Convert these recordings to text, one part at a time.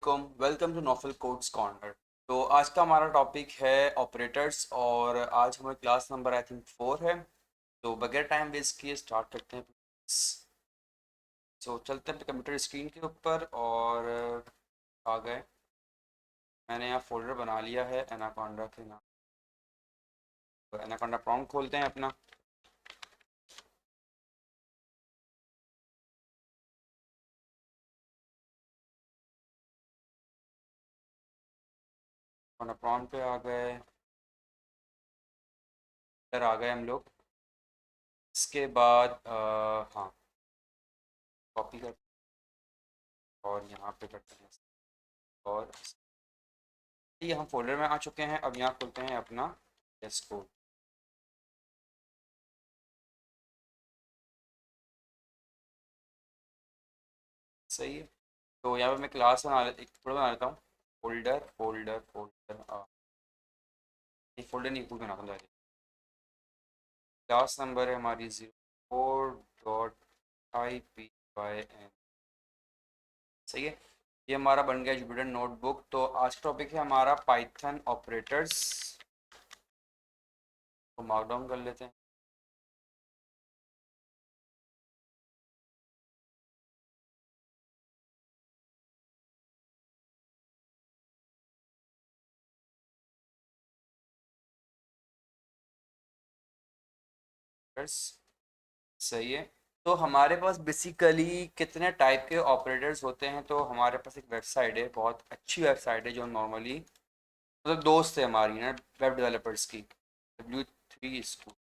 Welcome to Nofal codes corner. तो आज का हमारा टॉपिक है ऑपरेटर्स और आज हमारी क्लास नंबर आई थिंक 4 है। तो बगैर टाइम वेस्ट किए स्टार्ट करते हैं। चलते हैं कंप्यूटर स्क्रीन के ऊपर और आ गए। मैंने यहाँ फोल्डर बना लिया है एनाकोंडा के नाम। तो एनाकोंडा प्रॉम्प्ट खोलते हैं अपना। एनाकोंडा प्रॉम्प्ट पे आ गए। इधर आ गए हम लोग। इसके बाद हाँ, कॉपी करते हैं और यहाँ पे करते हैं। और ये हम फोल्डर में आ चुके हैं। अब यहाँ खोलते हैं अपना डेस्कटॉप। सही है। तो यहाँ पे मैं क्लास एक फोल्डर बना लेता हूँ। फोल्डर फोल्डर फोल्डर एक फोल्डर नहीं, पूल बनाता हूँ डायरेक्ट। क्लास नंबर है हमारी 04.ipyn। सही है। ये हमारा बन गया जुपिटर नोटबुक। तो आज का टॉपिक है हमारा पाइथन ऑपरेटर्स। तो मार्क डाउन कर लेते हैं। ऑपरेटर्स। सही है। तो हमारे पास बेसिकली कितने टाइप के ऑपरेटर्स होते हैं? तो हमारे पास एक वेबसाइट है, बहुत अच्छी वेबसाइट है, जो नॉर्मली मतलब दोस्त है हमारी ना, वेब डेवलपर्स की, W3 स्कूल।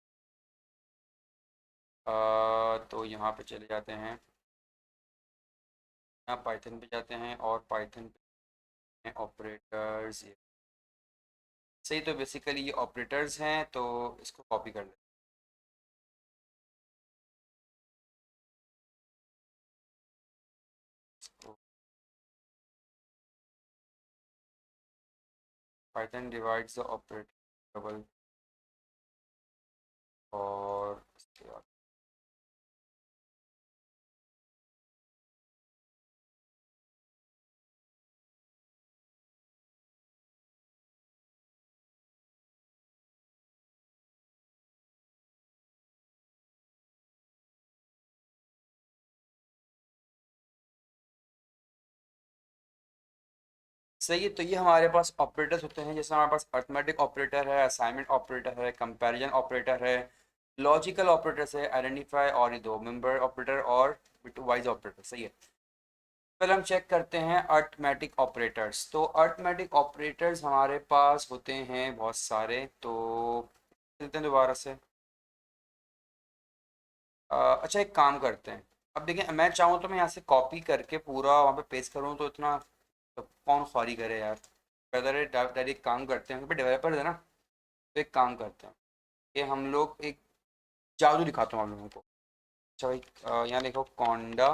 तो यहाँ पे चले जाते हैं। यहाँ पाइथन पे जाते हैं और पाइथन पे ऑपरेटर्स। ये सही। तो बेसिकली ये ऑपरेटर्स हैं, तो इसको कॉपी कर लेते हैं। Python divides the operator double. और इसके बाद सही है। तो ये हमारे पास ऑपरेटर्स होते हैं। जैसे हमारे पास अर्थमेटिक ऑपरेटर है, असाइनमेंट ऑपरेटर है, कंपैरिजन ऑपरेटर है, लॉजिकल ऑपरेटर्स है, आइडेंटिफाई, और ये दो मेंबर ऑपरेटर और वाइज ऑपरेटर। सही है। पहले हम चेक करते हैं अर्थमेटिक ऑपरेटर्स। तो अर्थमेटिक ऑपरेटर्स हमारे पास होते हैं बहुत सारे। तो चलते हैं दोबारा से। अच्छा, एक काम करते हैं। अब देखिए, मैं चाहूँ तो मैं यहाँ से कॉपी करके पूरा वहाँ पे पेस्ट करूँ, तो इतना तो कौन ख्वारी करे यार। बेहतर डायरेक्ट काम करते हैं, क्योंकि डेवलपर है ना। तो एक काम करते हैं कि हम लोग एक जादू दिखाता हूँ आप लोगों को। अच्छा भाई, यहाँ देखो conda.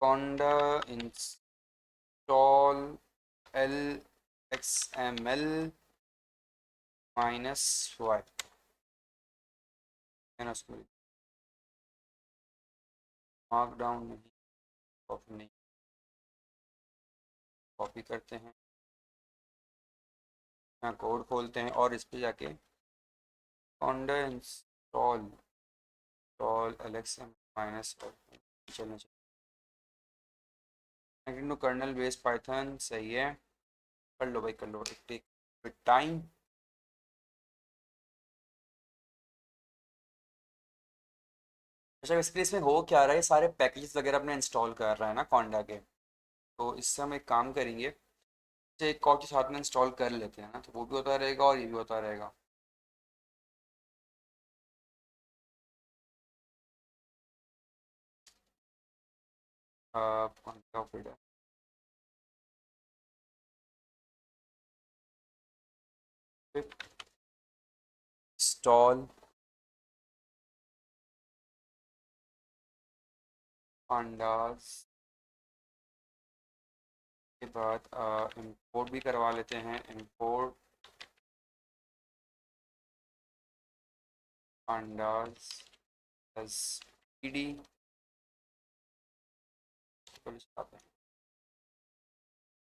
Conda install L X M L -y है ना उसमें। मार्कडाउन नहीं, कॉपी नहीं। कॉपी करते हैं, यहाँ कोड खोलते हैं और इस पे जाके conda install L X M minus चलना चाहिए। Connecting to kernel based Python. सही है। कर लो भाई, कर लो, इट टेक टाइम। अच्छा, बेसिकली इसमें हो क्या रहा है, ये सारे पैकेजेस वगैरह अपने इंस्टॉल कर रहा है ना कॉन्डा के। तो इससे हम एक काम करेंगे, इसे एक और के साथ में इंस्टॉल कर लेते हैं ना, तो वो भी होता रहेगा और ये भी होता रहेगा। कॉन्डा फोल्डर, इंस्टॉल पांडास के बाद इंपोर्ट भी करवा लेते हैं। Import pandas S P D. पर चलाते हैं।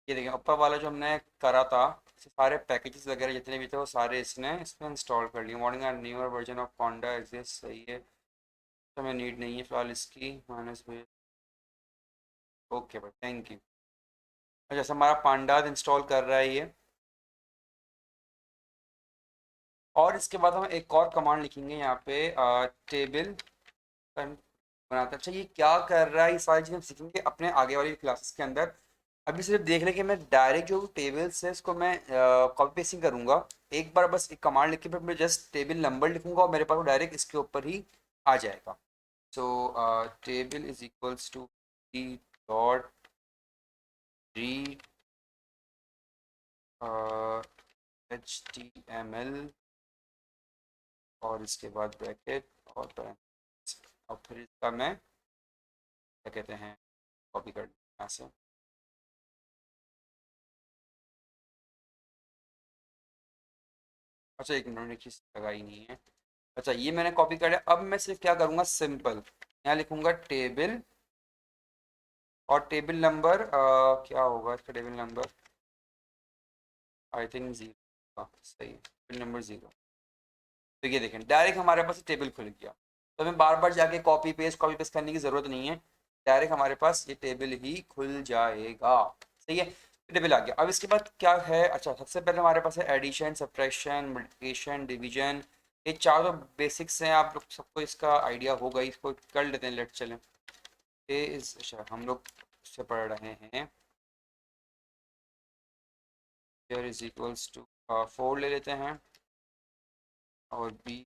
ये देखें ऊपर वाला जो हमने करा था, सारे पैकेजेस वगैरह जितने भी थे वो सारे इसने इसमें इंस्टॉल कर लिए। Morning and newer version of Panda exist, सही है, तो हमें नीड नहीं है फिलहाल इसकी, माइनस में। ओके भाई, थैंक यू। जैसे हमारा पांडाज इंस्टॉल कर रहा है ये, और इसके बाद हम एक और कमांड लिखेंगे यहाँ पे, टेबल बनाता है। अच्छा ये क्या कर रहा है, ये सारी चीज़ें हम सीखेंगे अपने आगे वाली क्लासेस के अंदर। अभी सिर्फ देख लें कि मैं डायरेक्ट जो टेबल्स है इसको मैं कॉपी पेस्टिंग करूँगा। एक बार बस एक कमांड लिख के फिर मैं जस्ट टेबल नंबर लिखूंगा और मेरे पास वो डायरेक्ट इसके ऊपर ही आ जाएगा। सो table is equals to dot read HTML और इसके बाद ब्रैकेट और parentheses। और फिर इसका मैं क्या कहते हैं, कॉपी कर यहाँ से। अच्छा एक मिनट, की लगा ही नहीं है। अच्छा ये मैंने कॉपी कर लिया। अब मैं सिर्फ क्या करूँगा, सिंपल यहाँ लिखूंगा टेबल, और टेबल नंबर क्या होगा इसका, टेबल नंबर आई थिंक 0, हाँ सही है, टेबल नंबर 0। तो ये देखें डायरेक्ट हमारे पास टेबल खुल गया। तो हमें बार बार जाके कॉपी पेस्ट करने की ज़रूरत नहीं है, डायरेक्ट हमारे पास ये टेबल ही खुल जाएगा। सही है, टेबल आ गया। अब इसके बाद क्या है, अच्छा सबसे पहले हमारे पास है एडिशन, सब्ट्रैक्शन, मल्टीप्लिकेशन, डिवीजन। ये चार तो बेसिक्स हैं, आप लोग सबको इसका आइडिया होगा ही, इसको कर लेते हैं, लेट चलें। ए इज, अच्छा हम लोग इससे पढ़ रहे हैं, here इज इक्वल्स टू 4 ले लेते हैं, और बी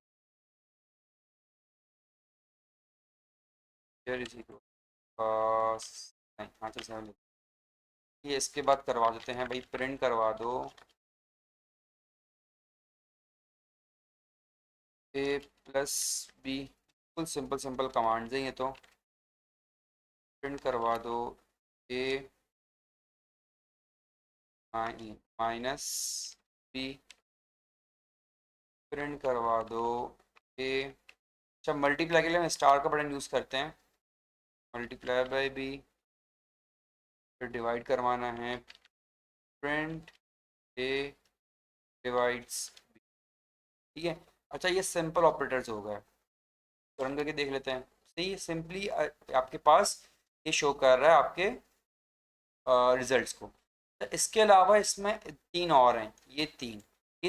here इज इक्वल नहीं, हाँ तो 7। ये इसके बाद करवा देते हैं भाई, प्रिंट करवा दो ए प्लस बी। बिल्कुल सिंपल सिंपल कमांड्स हैं ये तो। प्रिंट करवा दो ए माइनस बी, प्रिंट करवा दो ए। अच्छा मल्टीप्लाई के लिए हम स्टार का बटन यूज़ करते हैं, मल्टीप्लाई बाय बी, फिर डिवाइड करवाना है, प्रिंट ए डिवाइड्स बी। ठीक है। अच्छा ये सिंपल ऑपरेटर्स हो गए, तो रन करके देख लेते हैं। सही सिंपली आपके पास ये शो कर रहा है आपके रिजल्ट्स को। तो इसके अलावा इसमें तीन और हैं, ये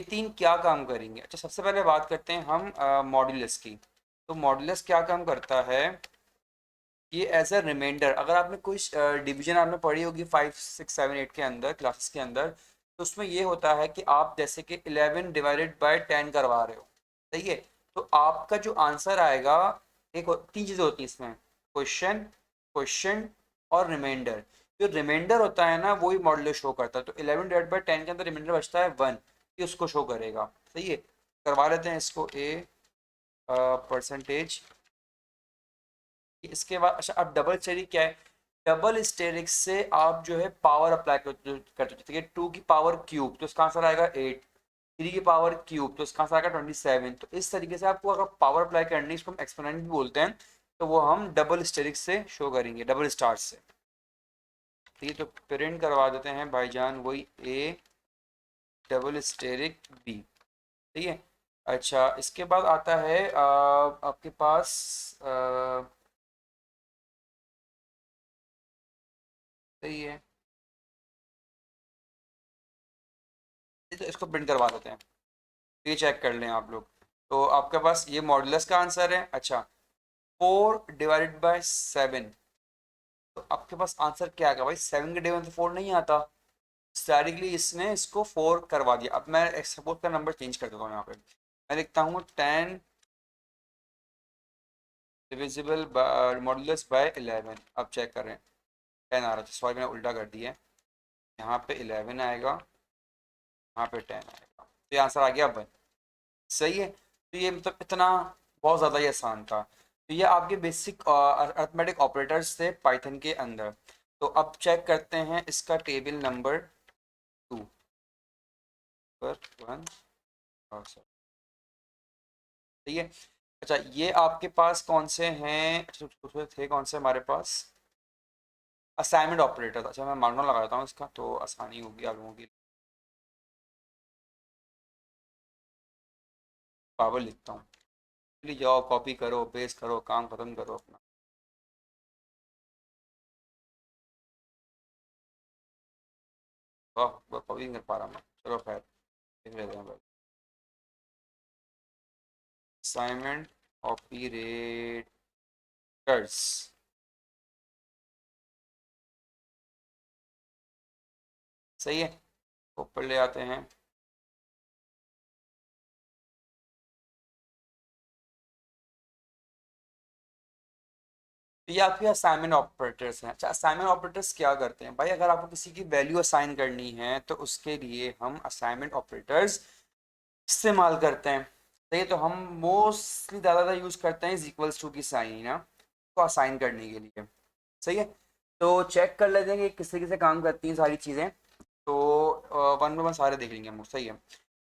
तीन क्या काम करेंगे। अच्छा सबसे पहले बात करते हैं हम मॉड्यूलस की। तो मॉड्यूलस क्या काम करता है, ये एज अ रिमाइंडर, अगर आपने कोई डिवीजन आपने पढ़ी होगी 5 6 7 8 के अंदर, क्लासेस के अंदर, तो उसमें ये होता है कि आप जैसे कि 11/10 करवा रहे हो, सही है, तो आपका जो आंसर आएगा, तीन चीज़ें होती हैं इसमें, क्वेश्चन, क्वेश्चन और रिमाइंडर। जो रिमाइंडर होता है ना वही मॉडल शो करता है, तो 11/10 के अंदर रिमाइंडर बचता है 1, ये उसको शो करेगा। सही है, करवा लेते हैं इसको ए परसेंटेज। इसके बाद अच्छा अब डबल स्टेरिक क्या है, डबल स्टेरिक से आप जो है पावर अप्लाई करते हो, ठीक है, 2 की पावर क्यूब तो इसका आंसर आएगा 8, 3 की पावर क्यूब तो इसका आंसर आएगा 27। तो इस तरीके से आपको अगर पावर अप्लाई करनी है, इसको हम एक्सपोनेंट भी बोलते हैं, तो वो हम डबल स्टेरिक से शो करेंगे, डबल स्टार से। ठीक है, तो प्रिंट करवा देते हैं भाईजान वही ए डबल स्टेरिक बी। ठीक है। अच्छा इसके बाद आता है आपके पास सही है, तो इसको प्रिंट करवा देते हैं, ये चेक कर लें आप लोग। तो आपके पास ये मॉडुलस का आंसर है। अच्छा 4/7, तो आपके पास आंसर क्या आएगा भाई, 7 के डिवीजन से 4 नहीं आता, डायरेक्टली इसने इसको 4 करवा दिया। अब मैं सपोज का नंबर चेंज कर देता हूँ, यहाँ पे मैं लिखता हूँ 10 डिविजिबल मॉडुलस बाय 11। अब चेक करें, 10 आ रहा था, सॉरी मैंने उल्टा कर दिया है, यहाँ पे 11 आएगा, यहाँ पे 10 आएगा, तो ये आंसर आ गया 1। सही है, तो ये मतलब इतना बहुत ज़्यादा ही आसान था। तो ये आपके बेसिक अर्थमेटिक ऑपरेटर्स थे पाइथन के अंदर। तो अब चेक करते हैं इसका टेबल नंबर 2 पर 1, ठीक है। अच्छा ये आपके पास कौन से हैं, अच्छा दूसरे थे कौन से हमारे पास, असाइनमेंट ऑपरेटर। अच्छा मैं मार्जिन लगा देता हूँ इसका, तो आसानी होगी आप लोगों की। पावर लिखता हूँ, प्लीज जाओ कॉपी करो पेस्ट करो काम खत्म करो अपना। वाह कॉपी नहीं कर पा रहा मैं, चलो खैर देख लेते हैं भाई। असाइनमेंट ऑपरेटर्स, सही है, ऊपर ले आते हैं। तो ये आपके असाइनमेंट ऑपरेटर्स हैं। अच्छा असाइनमेंट ऑपरेटर्स क्या करते हैं भाई, अगर आपको किसी की वैल्यू असाइन करनी है तो उसके लिए हम असाइनमेंट ऑपरेटर्स इस्तेमाल करते हैं। सही है, तो हम मोस्टली ज़्यादा यूज़ करते हैं इज इक्वल्स टू की साइन ना, को असाइन करने के लिए। सही है, तो चेक कर लेते हैं कि किस तरीके से काम करती हैं सारी चीज़ें। तो वन बाय वन सारे देख लेंगे हम, सही है।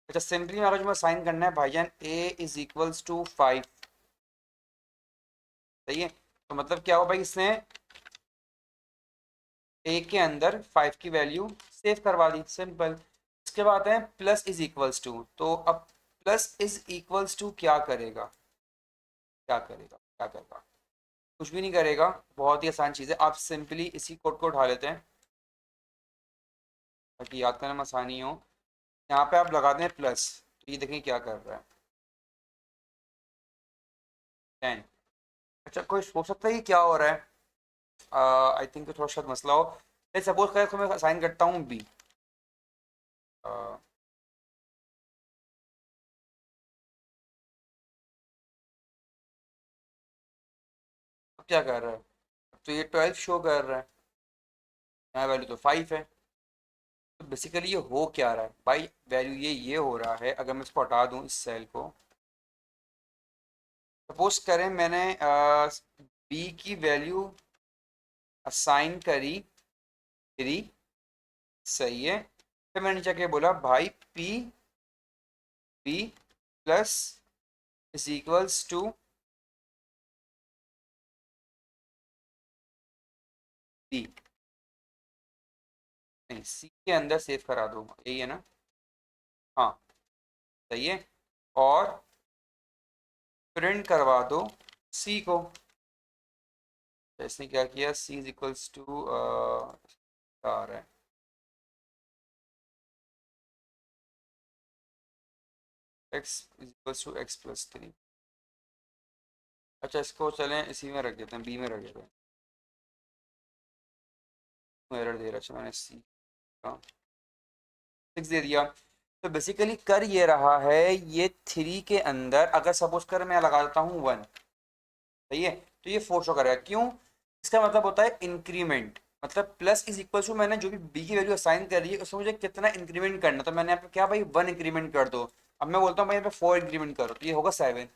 अच्छा सिंपली अगर जो मैं साइन करना है भाईजान, ए इज इक्वल्स टू 5। सही है, तो मतलब क्या हो भाई, इसने ए के अंदर 5 की वैल्यू सेव करवा दी, सिंपल। इसके बाद है प्लस इज इक्वल्स टू, तो अब प्लस इज इक्वल्स टू क्या करेगा, क्या करेगा क्या करेगा, कुछ भी नहीं करेगा। बहुत ही आसान चीज़ है, आप सिंपली इसी कोड को उठा लेते हैं ताकि याद करने में आसानी हो। यहाँ पे आप लगा दें प्लस, तो ये देखें क्या कर रहा है, 10। अच्छा कोई सोच सकता है कि क्या हो रहा है, आई थिंक थोड़ा शायद मसला हो। सपोज करें मैं असाइन करता हूँ बी, अब क्या कर रहा है, तो ये 12 शो कर रहा है, यहाँ वैल्यू तो 5 है। तो बेसिकली ये हो क्या रहा है भाई, वैल्यू ये हो रहा है, अगर मैं इसको हटा दूँ इस सेल को, सपोज करें मैंने बी की वैल्यू असाइन करी 3, सही है। फिर मैंने नीचे के बोला भाई P B plus is equals to D, नहीं सी के अंदर सेव करा दो, यही है ना, हाँ सही है। और प्रिंट करवा दो सी को, तो इसने क्या किया, सी इज इक्वल्स टू आ रहा है X is equals to X plus 3। अच्छा इसको चलें इसी में रख देते हैं, बी में रख देते हैं, एरर दे रहा है। अच्छा मैंने सी का 6 दे दिया। तो बेसिकली कर ये रहा है, ये 3 के अंदर अगर सपोज कर मैं लगा देता हूँ 1, सही है, तो ये 4 शो करेगा, क्यों, इसका मतलब होता है इंक्रीमेंट। मतलब प्लस इज इक्वल टू मैंने जो भी बी की वैल्यू असाइन कर रही है उसमें मुझे कितना इंक्रीमेंट करना, तो मैंने यहाँ पे क्या भाई 1 इंक्रीमेंट कर दो। अब मैं बोलता हूँ भाई यहाँ पे 4 इंक्रीमेंट करो, तो ये होगा 7।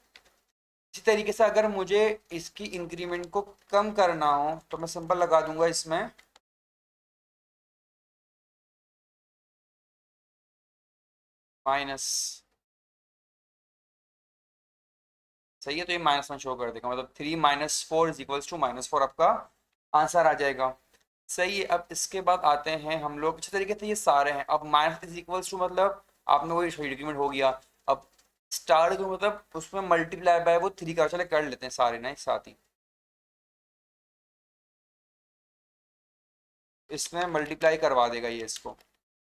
इसी तरीके से अगर मुझे इसकी इंक्रीमेंट को कम करना हो तो मैं सिंपल लगा दूंगा इसमें माइनस, सही है, तो ये माइनस में शो कर देगा, मतलब 3 - 4 इज इक्वल्स टू -4 आपका आंसर आ जाएगा। सही है, अब इसके बाद आते हैं हम लोग, अच्छे तरीके से ये सारे हैं। अब माइनस इज इक्वल्स टू मतलब आपने वही डिक्रीमेंट हो गया। अब स्टार जो मतलब उसमें मल्टीप्लाई बाय वो 3 का, चले कर लेते हैं सारे ना एक साथ ही, इसमें मल्टीप्लाई करवा देगा ये इसको,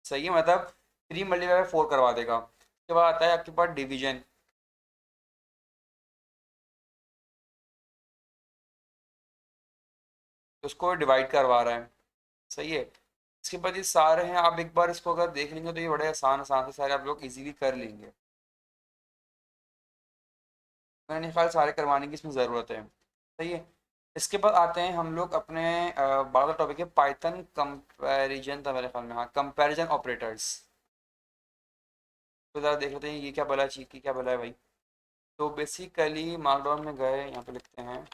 सही है, मतलब 3 × 4 करवा देगा। उसके बाद आता है आपके पास डिवीजन, उसको डिवाइड करवा रहा है, सही है। इसके बाद ये सारे हैं, आप एक बार इसको अगर देख लेंगे तो ये बड़े आसान आसान से सारे आप लोग इजीली कर लेंगे। मैंने ख्याल सारे करवाने की इसमें ज़रूरत है, सही है। इसके बाद आते हैं हम लोग अपने बाद टॉपिक है पाइथन कंपैरिजन था मेरे ख्याल में, हाँ कंपैरिजन ऑपरेटर्स। तो ज़रा देख लेते हैं ये क्या भला चीज़ की क्या भला है भाई। तो बेसिकली मार्कडाउन में गए, यहाँ पे लिखते हैं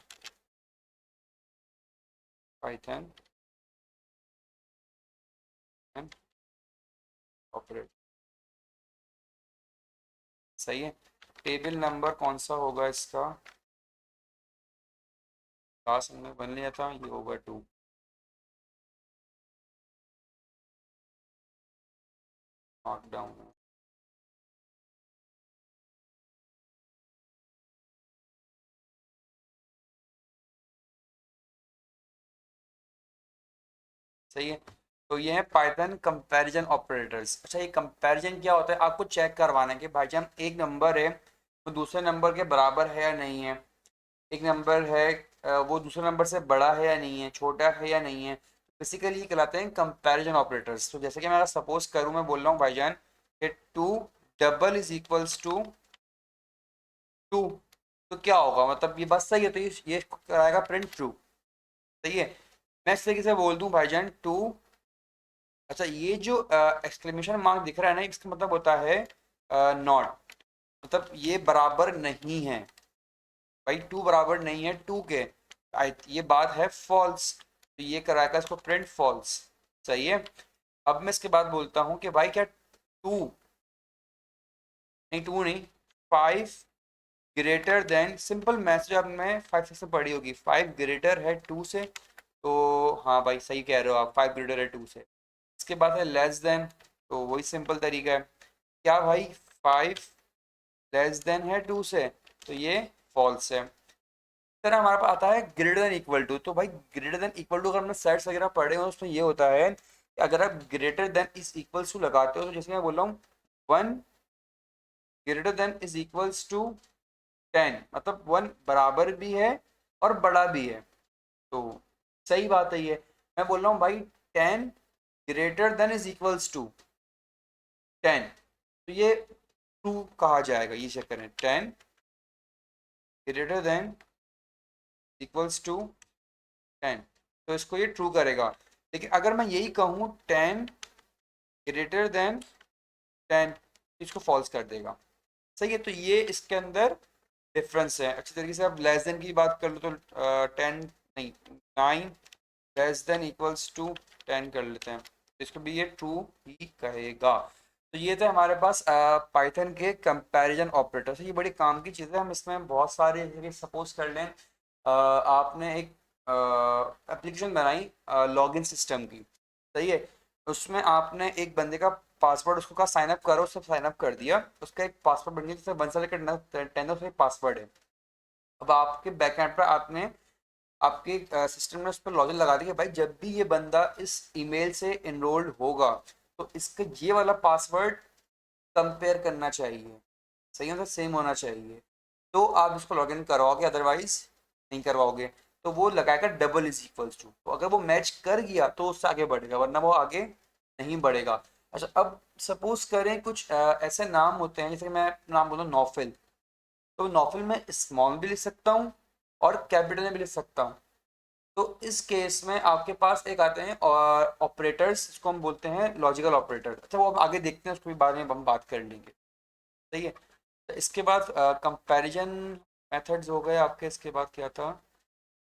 पाइथन ऑपरेटर, सही है। टेबल नंबर कौन सा होगा इसका, क्लास में बन लिया था, ये होगा 2। Not down. सही है। तो ये है पाइथन कंपैरिजन ऑपरेटर्स। अच्छा, ये कंपैरिजन क्या होता है, आपको चेक करवाना है कि भाईजान एक नंबर है तो दूसरे नंबर के बराबर है या नहीं है, एक नंबर है वो दूसरे नंबर से बड़ा है या नहीं है, छोटा है या नहीं है। बेसिकली ये कहलाते हैं कंपैरिजन ऑपरेटर्स। तो जैसे कि मैं अगर सपोज करूँ, मैं बोल रहा हूँ भाईजान कि two double is equals to two, तो क्या होगा, मतलब ये बात सही है, तो ये कराएगा प्रिंट ट्रू। सही है। मैं इस तरीके से बोल दूं भाईजान टू, अच्छा ये जो एक्सक्लेमेशन मार्क दिख रहा है ना, इसका मतलब होता है नॉट, मतलब ये बराबर नहीं है भाई, टू बराबर नहीं है टू के। ये बात है फॉल्स, तो ये कराएगा इसको प्रिंट फॉल्स। सही है। अब मैं इसके बाद बोलता हूँ कि भाई क्या टू, नहीं टू नहीं, five greater than, simple maths जो आपने फाइव सिक्स में पढ़ी होगी, फाइव ग्रेटर है टू से। तो हाँ भाई सही कह रहे हो आप, फाइव ग्रेटर है टू से। इसके बाद है लेस देन, तो वही सिंपल तरीका है, क्या भाई फाइव लेस देन है टू से, तो ये फॉल्स है। फिर हमारे पास आता है ग्रेटर देन इक्वल टू। तो भाई ग्रेटर देन इक्वल टू अगर हमने सेट्स वगैरह पढ़े हो, उसमें ये होता है कि अगर आप greater than is equals to लगाते हो, तो जैसे मैं बोल रहा हूँ one greater than is equals to ten, मतलब वन बराबर भी है और बड़ा भी है। तो सही बात है ये। मैं बोल रहा हूँ भाई ten greater than is equals to ten, तो ये ट्रू कहा जाएगा। ये चेक करें, ten greater than equals to ten, तो इसको ये ट्रू करेगा। लेकिन अगर मैं यही कहूँ टेन ग्रेटर देन टेन, इसको फॉल्स कर देगा। सही है। तो ये इसके अंदर डिफरेंस है। अच्छी तरीके से आप लेस देन की बात कर लो तो टेन नहीं, nine less than equals to ten कर लेते हैं, तो इसको भी ये ट्रू ही कहेगा। तो ये थे हमारे पास पाइथन के कंपैरिजन ऑपरेटर। ये बड़ी काम की चीज़ है, हम इसमें बहुत सारे, सपोज कर लें आपने एक एप्लीकेशन बनाई लॉगिन सिस्टम की। सही है। उसमें आपने एक बंदे का पासवर्ड उसको कहा साइन अप करो, उसने साइन अप कर दिया, उसका एक पासवर्ड बन गया जिसमें 1 से लेकर 10 उसका एक पासवर्ड है। अब आपके बैक एंड पर आपने आपके सिस्टम में उस पर लॉगिन लगा दिया, भाई जब भी ये बंदा इस ईमेल से इनरोल्ड होगा तो इसका ये वाला पासवर्ड कंपेयर करना चाहिए, सही है, सेम होना चाहिए, तो आप इसको लॉगिन करवाओगे, अदरवाइज नहीं करवाओगे। तो वो लगाएगा डबल इज इक्वल्स टू, तो अगर वो मैच कर गया तो उससे आगे बढ़ेगा, वरना वो आगे नहीं बढ़ेगा। अच्छा, अब सपोज करें कुछ ऐसे नाम होते हैं, जैसे मैं नाम बोलूँ नौफिल, तो नौफिल में स्मॉल भी लिख सकता हूँ और कैपिटल में भी लिख सकता हूँ। तो इस केस में आपके पास एक आते हैं और ऑपरेटर्स, जिसको हम बोलते हैं लॉजिकल ऑपरेटर। अच्छा, वो अब आगे देखते हैं, उसको भी बाद में हम बात कर लेंगे। सही है। तो इसके बाद कंपैरिजन मेथड्स हो गए आपके, इसके बाद क्या था,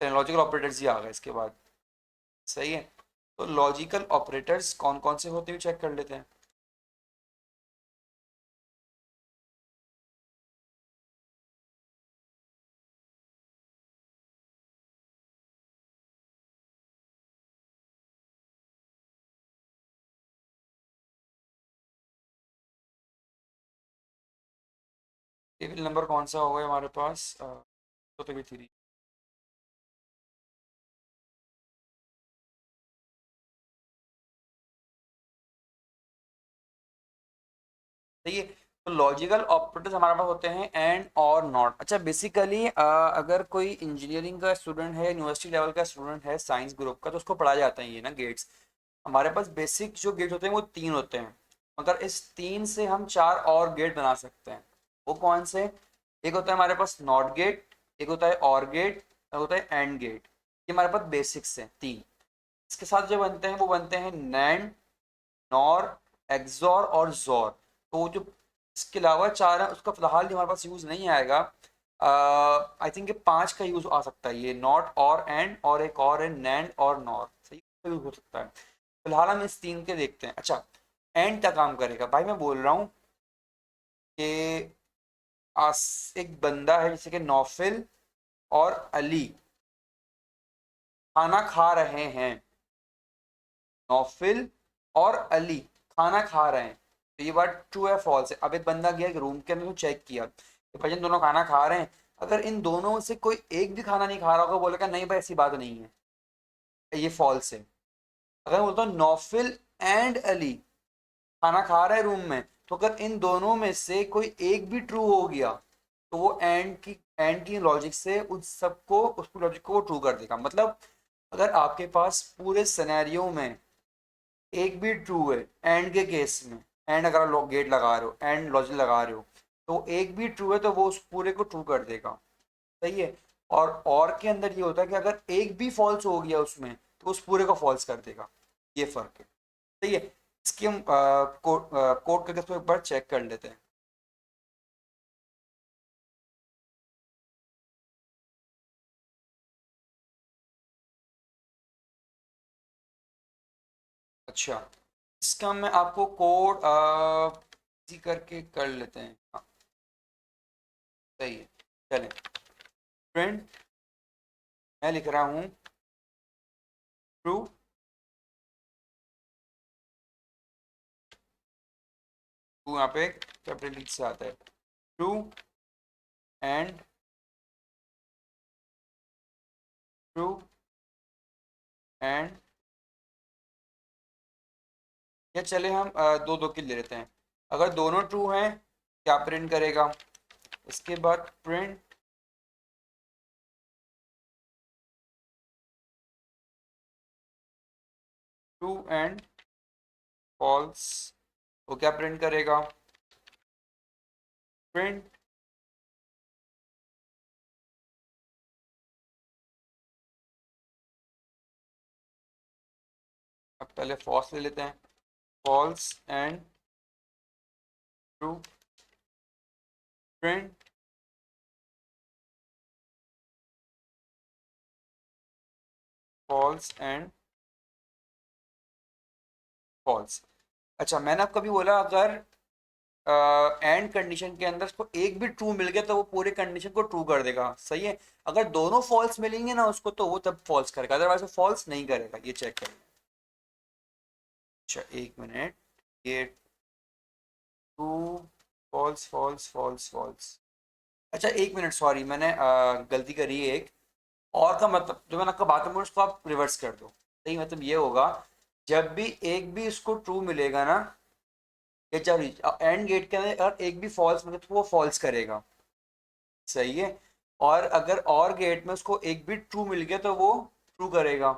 लॉजिकल ऑपरेटर्स ही आ गए इसके बाद। सही है। तो लॉजिकल ऑपरेटर्स कौन कौन से होते हैं चेक कर लेते हैं। टेबल नंबर कौन सा होगा हमारे पास, तो भी थ्री। सही है। तो लॉजिकल ऑपरेटर्स हमारे पास होते हैं एंड और नॉट। अच्छा, बेसिकली अगर कोई इंजीनियरिंग का स्टूडेंट है, यूनिवर्सिटी लेवल का स्टूडेंट है साइंस ग्रुप का, तो उसको पढ़ाया जाता है ये ना गेट्स। हमारे पास बेसिक जो गेट होते हैं वो तीन होते हैं, मगर इस तीन से हम चार और गेट बना सकते हैं। वो कौन से, एक होता है हमारे पास नॉट गेट, एक होता है और गेट, एक होता है एंड गेट। ये हमारे पास बेसिक्स हैं तीन। इसके साथ जो बनते हैं वो बनते हैं नैंड, नॉर, एक्सॉर और जोर। तो जो इसके अलावा चार है उसका फिलहाल हमारे पास यूज नहीं आएगा। आई थिंक ये पांच का यूज आ सकता है, ये नॉट और एंड और एक और है नैंड और नॉर, सही यूज हो सकता है। फिलहाल हम इस तीन के देखते हैं। अच्छा, एंड क्या काम करेगा भाई, मैं बोल रहा हूँ कि एक बंदा है जैसे कि नौफिल और अली खाना खा रहे हैं, नौफिल और अली खाना खा रहे हैं, तो ये बात ट्रू है फॉल्स है? अब एक बंदा गया रूम के अंदर तो चेक किया कि भाई इन दोनों खाना खा रहे हैं, अगर इन दोनों से कोई एक भी खाना नहीं खा रहा होगा, बोलेगा नहीं भाई ऐसी बात नहीं है, ये फॉल्स है। अगर मैं बोलता हूँ नौफिल एंड अली खाना खा रहा है रूम में, तो अगर इन दोनों में से कोई एक भी ट्रू हो गया, तो वो एंड की लॉजिक से उस सबको उसको लॉजिक को ट्रू कर देगा। मतलब अगर आपके पास पूरे सिनेरियो में एक भी ट्रू है एंड के केस में, एंड अगर आप गेट लगा रहे हो, एंड लॉजिक लगा रहे हो, तो एक भी ट्रू है तो वो उस पूरे को ट्रू कर देगा। सही है। और के अंदर ये होता है कि अगर एक भी फॉल्स हो गया उसमें, तो उस पूरे को फॉल्स कर देगा। ये फर्क है। सही है। इसकी हम कोड करके इसको एक बार चेक कर लेते हैं। अच्छा, इसका मैं आपको कोड इसी करके कर लेते हैं। हाँ, सही है। चलें, प्रिंट, मैं लिख रहा हूँ ट्रू, ट्रू यहाँ पे कैपिटल से आता है, ट्रू एंड ट्रू एंड, या चले हम दो दो के ले लेते हैं। अगर दोनों ट्रू हैं क्या प्रिंट करेगा? इसके बाद प्रिंट ट्रू एंड फॉल्स, वो क्या प्रिंट करेगा? प्रिंट अब पहले फॉल्स ले लेते हैं, false and true, print false and false. अच्छा, मैंने आपको कभी बोला अगर एंड कंडीशन के अंदर उसको एक भी ट्रू मिल गया तो वो पूरे कंडीशन को ट्रू कर देगा। सही है। अगर दोनों फॉल्स मिलेंगे ना उसको, तो वो तब फॉल्स करेगा, अदरवाइज वो फॉल्स नहीं करेगा। ये चेक करें। अच्छा एक मिनट, ये true, false false false false. अच्छा एक मिनट, सॉरी मैंने गलती करी है एक और का मतलब जो मैंने आपको बात करूँ उसको आप रिवर्स कर दो। सही, मतलब ये होगा, जब भी एक भी इसको ट्रू मिलेगा ना, ये चाहे एंड गेट के अंदर अगर एक भी फॉल्स मिले तो वो फॉल्स करेगा। सही है। और अगर और गेट में उसको एक भी ट्रू मिल गया तो वो ट्रू करेगा।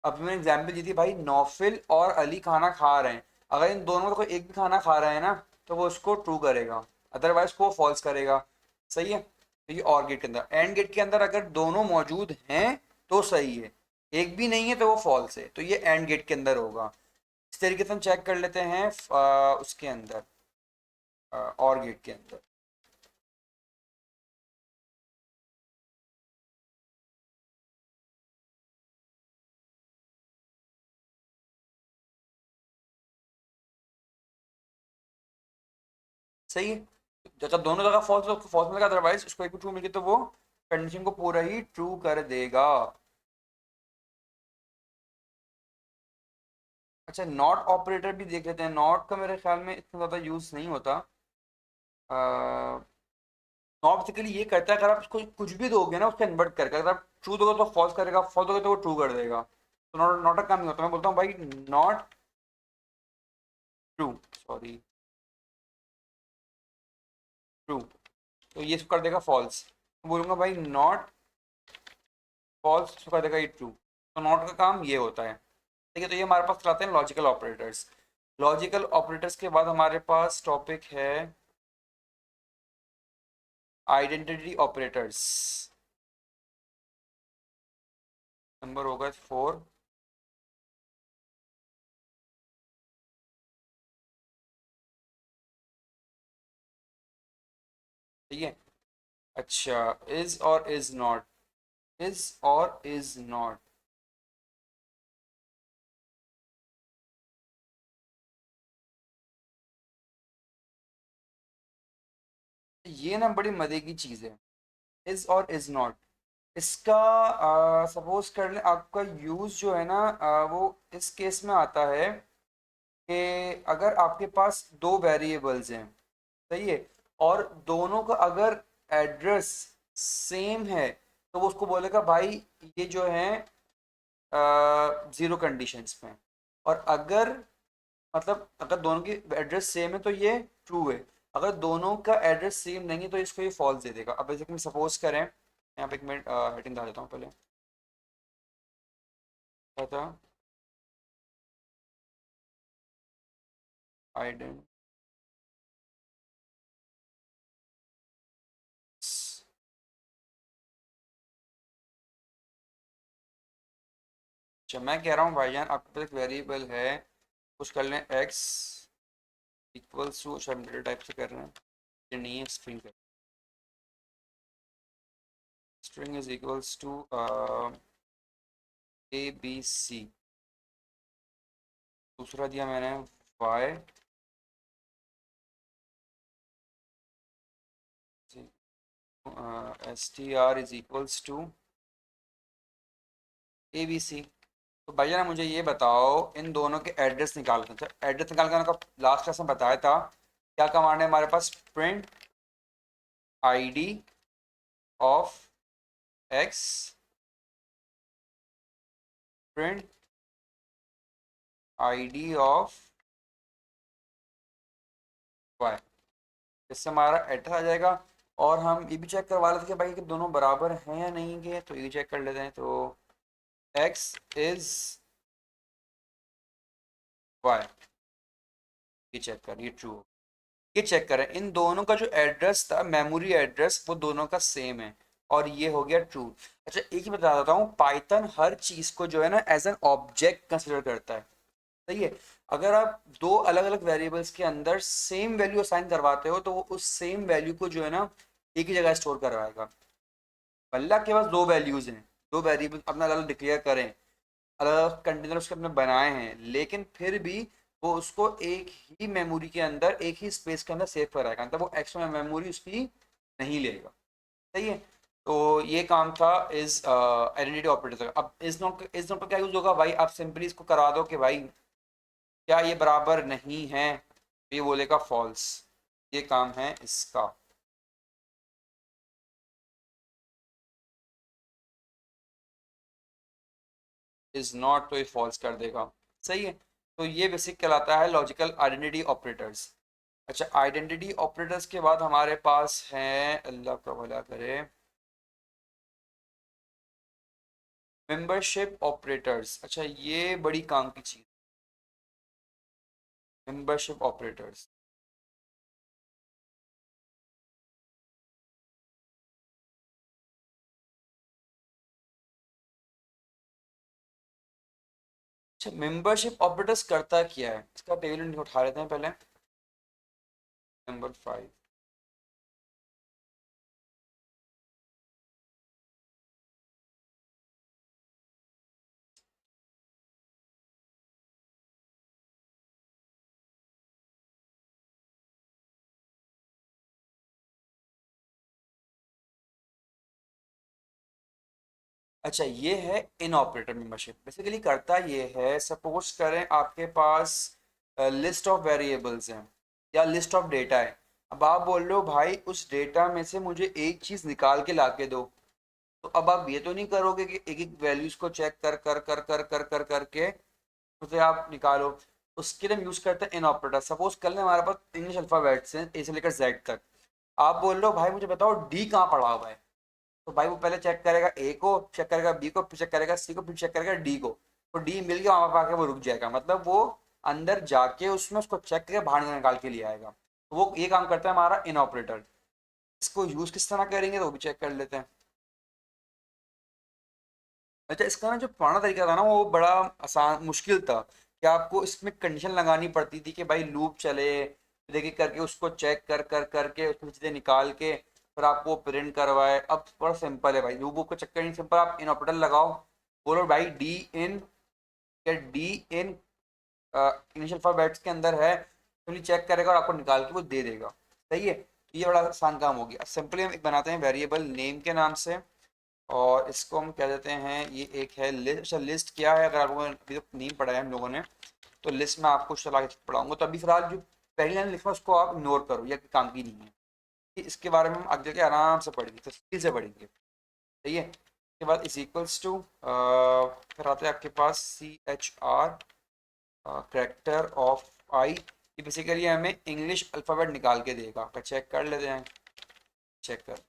अब मैंने एग्जाम्पल दी थी भाई नौफिल और अली खाना खा रहे हैं, अगर इन दोनों में तो कोई एक भी खाना खा रहा है ना, तो वो उसको ट्रू करेगा, अदरवाइज को फॉल्स करेगा। सही है। तो ये और गेट के अंदर, एंड गेट के अंदर अगर दोनों मौजूद हैं तो सही है, एक भी नहीं है तो वो फॉल्स है, तो ये एंड गेट के अंदर होगा। इस तरीके से हम चेक कर लेते हैं उसके अंदर, और गेट के अंदर। सही है। जब दोनों जगह फॉल्स तो फॉल्स मिलेगा, अदरवाइज उसको एक भी ट्रू मिल गया तो वो कंडीशन को पूरा ही ट्रू कर देगा। अच्छा, नॉट ऑपरेटर भी देख लेते हैं। नॉट का मेरे ख्याल में इतना ज़्यादा यूज़ नहीं होता। नॉट बेसिकली ये करता है, अगर आप उसको कुछ भी दोगे ना उसको कन्वर्ट करके, अगर आप ट्रू दोगे तो फॉल्स करेगा, फॉल्स दोगे तो वो ट्रू कर देगा। तो नॉट नॉट का काम नहीं होता। मैं बोलता हूँ भाई नॉट ट्रू, सॉरी, ट्रू, तो ये इसको कर देगा फॉल्स। बोलूँगा भाई नॉट फॉल्स, इसको कर देगा ये ट्रू। तो नॉट का काम ये होता है। ठीक है। तो ये हमारे पास चलाते हैं लॉजिकल ऑपरेटर्स। लॉजिकल ऑपरेटर्स के बाद हमारे पास टॉपिक है आइडेंटिटी ऑपरेटर्स। नंबर होगा 4। ठीक है। अच्छा, इज और इज नॉट, इज और इज नॉट, ये ना बड़ी मजे की चीज है। इज और इज नॉट, इसका सपोज कर लें आपका यूज जो है ना, वो इस केस में आता है कि अगर आपके पास दो वेरिएबल्स हैं, सही है, और दोनों का अगर एड्रेस सेम है तो वो उसको बोलेगा भाई ये जो है ज़ीरो कंडीशंस में। और अगर मतलब अगर दोनों की एड्रेस सेम है तो ये ट्रू है, अगर दोनों का एड्रेस सेम नहीं है तो इसको ये फॉल्स दे देगा। अब जैसे कि सपोज करें, यहाँ पे एक मिनट हेडिंग डाल देता हूँ पहले। क्या था? आइडेंट अच्छा, मैं कह रहा हूँ भाईजान आपके पास एक वेरिएबल है, कुछ कर लें एक्स इक्वल्स टू, अच्छा मिडिल टाइप से कर रहे हैं, ये नहीं है स्ट्रिंग है, string is equals to A B C. दूसरा दिया मैंने Y S T R is equals to A B C. तो भैया ना मुझे ये बताओ, इन दोनों के एड्रेस निकालना था, एड्रेस निकालने का लास्ट क्लास में बताया था, क्या कमांड है हमारे पास? Print ID of X, print ID of Y. इससे हमारा एड्रेस आ जाएगा। और हम ये भी चेक करवा लेते कि भाई कि दोनों बराबर हैं या नहीं के, तो ये चेक कर लेते हैं। तो एक्स इज वाई, ये चेक कर, ये ट्रू, ये चेक करें इन दोनों का जो एड्रेस था, मेमोरी एड्रेस, वो दोनों का सेम है, और ये हो गया ट्रू। अच्छा एक ही बता देता हूँ, पाइथन हर चीज को जो है ना एज एन ऑब्जेक्ट कंसिडर करता है, सही है। अगर आप दो अलग अलग वेरिएबल्स के अंदर सेम वैल्यू असाइन करवाते हो तो वो उस सेम वैल्यू को जो है ना एक ही जगह स्टोर करवाएगा। भले आपके पास दो वैल्यूज हैं, दो वेरिएबल अपना अलग डिक्लेयर करें, अलग अलग कंटेनर उसके अपने बनाए हैं, लेकिन फिर भी वो उसको एक ही मेमोरी के अंदर, एक ही स्पेस के अंदर सेव कराएगा, मतलब वो एक्स्ट्रा मेमोरी उसकी नहीं लेगा, सही है। तो ये काम था इस आइडेंटिटी ऑपरेटर का। अब इस नोट का क्या यूज होगा भाई? आप सिंपली इसको करा दो कि भाई क्या ये बराबर नहीं है, तो ये बोलेगा फॉल्स, ये काम है इसका। इज नॉट, तो ये फॉल्स कर देगा, सही है। तो ये बेसिक कहलाता है लॉजिकल आइडेंटिटी ऑपरेटर्स। अच्छा आइडेंटिटी ऑपरेटर्स के बाद हमारे पास हैं, अल्लाह का भला करे, मेंबरशिप ऑपरेटर्स। अच्छा ये बड़ी काम की चीज, मेंबरशिप ऑपरेटर्स। अच्छा मेंबरशिप ऑपरेटर्स करता क्या है, इसका टेबल उठा लेते हैं पहले। नंबर 5। अच्छा ये है इन ऑपरेटर मेंबरशिप। बेसिकली करता ये है, सपोज करें आपके पास लिस्ट ऑफ वेरिएबल्स हैं या लिस्ट ऑफ डेटा है। अब आप बोल रहे हो भाई उस डेटा में से मुझे एक चीज़ निकाल के ला के दो, तो अब आप ये तो नहीं करोगे कि एक एक वैल्यूज को चेक कर कर कर कर कर कर करके उसे आप निकालो। उसके लिए हम यूज़ करते हैं इन ऑपरेटर। सपोज कर लें हमारे पास इंग्लिश अल्फ़ाबेट्स हैं ए से लेकर जेड तक, आप बोल रहे हो भाई मुझे बताओ डी कहाँ पड़ा हुआ है, तो भाई वो पहले चेक करेगा ए को, चेक करेगा बी को, फिर चेक करेगा सी को, फिर चेक करेगा डी को। तो डी मिल गया, वहां पर आके वो रुक जाएगा, मतलब वो अंदर जाके उसमें उसको चेक करके बाहर निकाल के लिए आएगा। तो वो ये काम करता है हमारा इन ऑपरेटर। इसको यूज किस तरह करेंगे तो वो भी चेक कर लेते हैं। अच्छा इसका ना जो पुराना तरीका था ना वो बड़ा आसान मुश्किल था, कि आपको इसमें कंडीशन लगानी पड़ती थी कि भाई लूप चले, देखिए करके उसको चेक कर कर करके उसमें चीज़ें निकाल के फिर आपको प्रिंट करवाए। अब बड़ा सिंपल है भाई, लूप वूप का चक्कर नहीं, सिंपल आप इन ऑपरेटर लगाओ, बोलो भाई डी इन, या डी इन इनिशियल अल्फाबेट्स के अंदर है, तो चेक करेगा और आपको निकाल के वो दे देगा, सही है। तो ये बड़ा आसान काम हो गया। सिंपली हम एक बनाते हैं वेरिएबल नेम के नाम से, और इसको हम कह देते हैं, ये एक है लिस्ट। अच्छा लिस्ट क्या है, अगर आप लोगों ने अभी तक नहीं पढ़ा है हम लोगों ने, तो लिस्ट में आपको चला के पढ़ाऊंगा। तो अभी फिलहाल जो पहली लाइन लिखा उसको आप इग्नोर करो, या काम की नहीं है। कि इसके बारे में हम आगे के आराम से पढ़ेंगे, तफसील से पढ़ेंगे। सही है। उसके बाद इज इक्वल्स टू, फिर आते हैं आपके पास CHR करेक्टर ऑफ आई। ये बेसिकली हमें इंग्लिश अल्फ़ाबेट निकाल के देगा। तो चेक कर लेते हैं। चेक कर,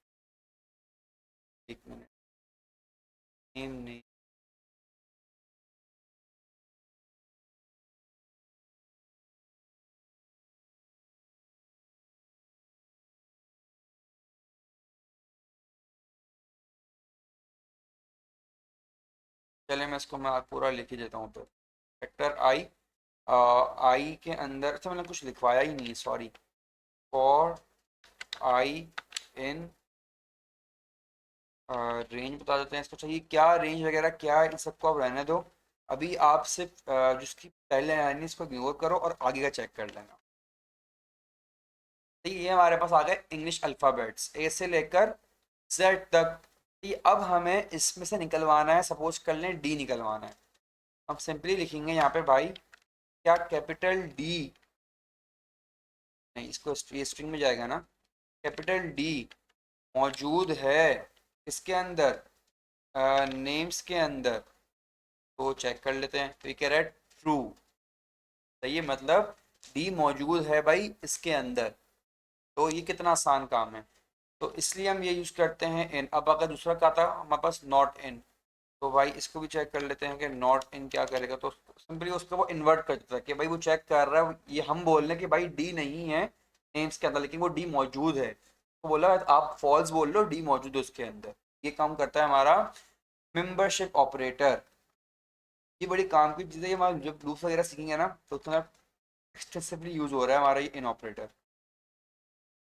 एक मिनट। नेम नहीं, चले मैं इसको मैं पूरा लिख ही देता हूँ। तो करेक्टर आई, आई के अंदर, अच्छा मैंने कुछ लिखवाया ही नहीं, sorry. For I in range बता देते हैं इसको। चाहिए क्या रेंज वगैरह क्या है, इन सबको आप रहने दो। अभी आप सिर्फ जिसकी पहले लाइन है इसको इग्नोर करो और आगे का चेक कर लेना। तो ये हमारे पास आ गए इंग्लिश अल्फ़ाबेट्स ए से लेकर जेड तक। ये अब हमें इसमें से निकलवाना है, सपोज कर लें डी निकलवाना है। हम सिंपली लिखेंगे यहाँ पे भाई, क्या कैपिटल डी, नहीं इसको ये स्ट्रिंग में जाएगा ना, कैपिटल डी मौजूद है इसके अंदर, नेम्स के अंदर। तो चेक कर लेते हैं। तो ये कह रहा है ट्रू। सही है, मतलब डी मौजूद है भाई इसके अंदर। तो ये कितना आसान काम है। तो इसलिए हम ये यूज़ करते हैं इन। अब अगर दूसरा क्या था हमारे पास, नॉट इन, तो भाई इसको भी चेक कर लेते हैं कि नॉट इन क्या करेगा। तो सिंपली उसको वो इन्वर्ट कर देता है कि भाई वो चेक कर रहा है, ये हम बोल रहे हैं कि भाई डी नहीं है नेम्स के अंदर, लेकिन वो डी मौजूद है। तो बोला आप फॉल्स बोल लो, डी मौजूद है उसके अंदर। ये काम करता है हमारा मेंबरशिप ऑपरेटर। ये बड़ी काम की चीज़ है। ये हमारा जब लूप्स वगैरह सीखेंगे ना, तो उतना एक्सटेंसिवली यूज हो रहा है हमारा ये इन ऑपरेटर।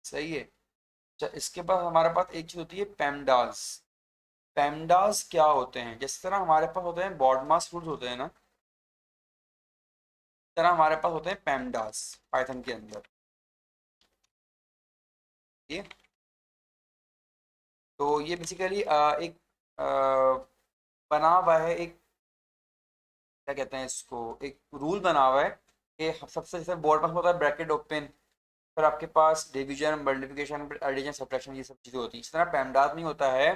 सही है। अच्छा, इसके बाद हमारे पास एक चीज़ होती है पेमडास। पेमडास क्या होते हैं, जिस तरह हमारे पास होते हैं बॉडमास रूल्स होते हैं ना, इस तरह हमारे पास होते हैं पेमडास पाइथन के अंदर। ये तो ये बेसिकली एक बना हुआ है, एक क्या कहते हैं इसको, एक रूल बना हुआ है कि सबसे जैसे बोर्ड पास होता है ब्रैकेट ओपन, फिर आपके पास डिवीजन मल्टीप्लिकेशन एडिशन सब्ट्रैक्शन ये सब चीज़ें होती हैं। इस तरह पेमडास नहीं होता है।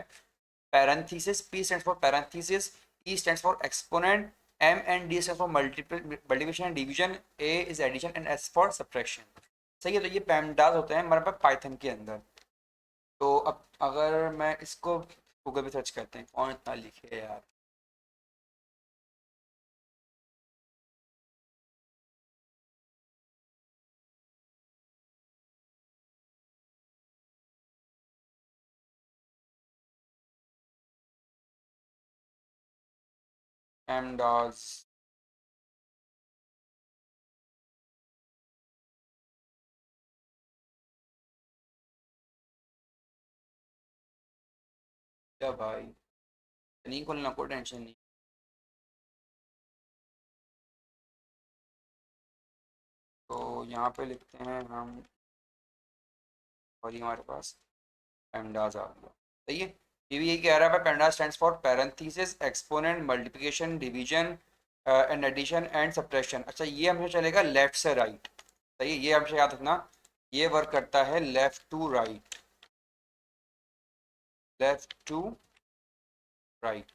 Parenthesis, P stands for parenthesis, E stands for exponent, M and D stands for multiplication and division, A is addition and S for subtraction। सही है। तो ये पैमडास होते हैं हमारे पास पाइथन के अंदर। तो अब अगर मैं इसको गूगल पे सर्च करते हैं, कौन इतना लिखे यार। पैमडास, क्या भाई, नहीं खोलना, कोई टेंशन नहीं। तो यहाँ पे लिखते हैं हम, और ये हमारे पास पैमडास आ गया। सही है। ये भी यही कह रहा है, PEMDAS stands for parenthesis, exponent, multiplication, division and addition and subtraction. अच्छा, ये हमें चलेगा लेफ्ट से राइट। सही है, ये हमेशा याद रखना। ये वर्क करता है left to right, left to right.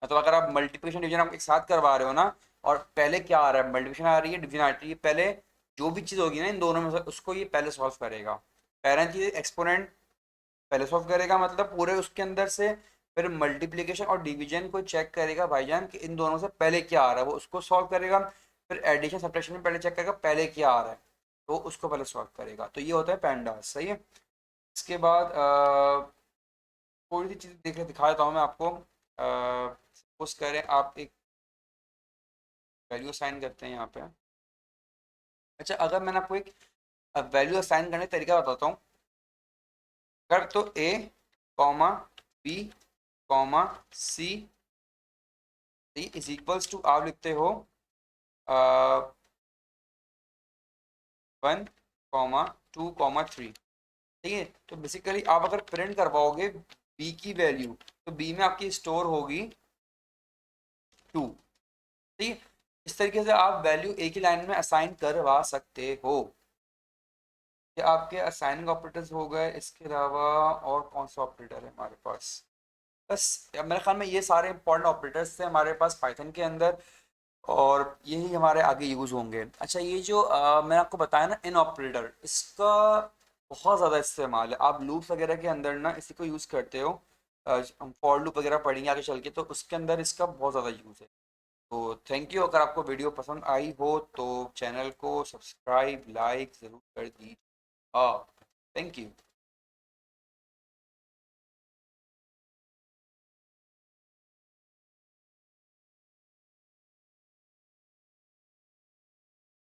मतलब अगर आप मल्टीप्लिकेशन डिवीजन आप एक साथ करवा रहे हो ना, और पहले क्या आ रहा है, मल्टीप्लिकेशन आ रही है, डिवीजन आ रही है, पहले जो भी चीज़ होगी ना इन दोनों में से उसको ये पहले सॉल्व करेगा। पैरेंथेसिस एक्सपोनेंट पहले सॉल्व करेगा, मतलब पूरे उसके अंदर से। फिर मल्टीप्लिकेशन और डिवीजन को चेक करेगा भाईजान कि इन दोनों से पहले क्या आ रहा है, वो उसको सॉल्व करेगा। फिर एडिशन सब्ट्रैक्शन में पहले चेक करेगा पहले क्या आ रहा है, तो उसको पहले सॉल्व करेगा। तो ये होता है पैंडास। सही है। इसके बाद थोड़ी सी चीज़ दिखा देता हूँ मैं आपको। सपोज करें आप एक वैल्यू साइन करते हैं यहाँ पे। अच्छा, अगर मैंने आपको एक वैल्यू असाइन करने का तरीका बताता हूँ। कर तो A comma B comma C is equals to, आप लिखते हो 1 2 3। ठीक है। तो बेसिकली आप अगर प्रिंट करवाओगे बी की वैल्यू, तो बी में आपकी स्टोर होगी 2। ठीक है। इस तरीके से आप वैल्यू एक ही लाइन में असाइन करवा सकते हो। ये आपके असाइनिंग ऑपरेटर्स हो गए। इसके अलावा और कौन सा ऑपरेटर है हमारे पास? बस मेरे ख्याल में ये सारे इंपॉर्टेंट ऑपरेटर्स थे हमारे पास पाइथन के अंदर, और यही हमारे आगे यूज़ होंगे। अच्छा, ये जो मैंने आपको बताया ना इन ऑपरेटर, इसका बहुत ज़्यादा इस्तेमाल है। आप लूप्स वगैरह के अंदर ना इसी को यूज़ करते हो। हम फॉर लूप वगैरह पढ़ेंगे आगे चल के, तो उसके अंदर इसका बहुत ज़्यादा यूज़ है। तो थैंक यू। अगर आपको वीडियो पसंद आई हो तो चैनल को सब्सक्राइब लाइक ज़रूर कर दीजिए। Thank you.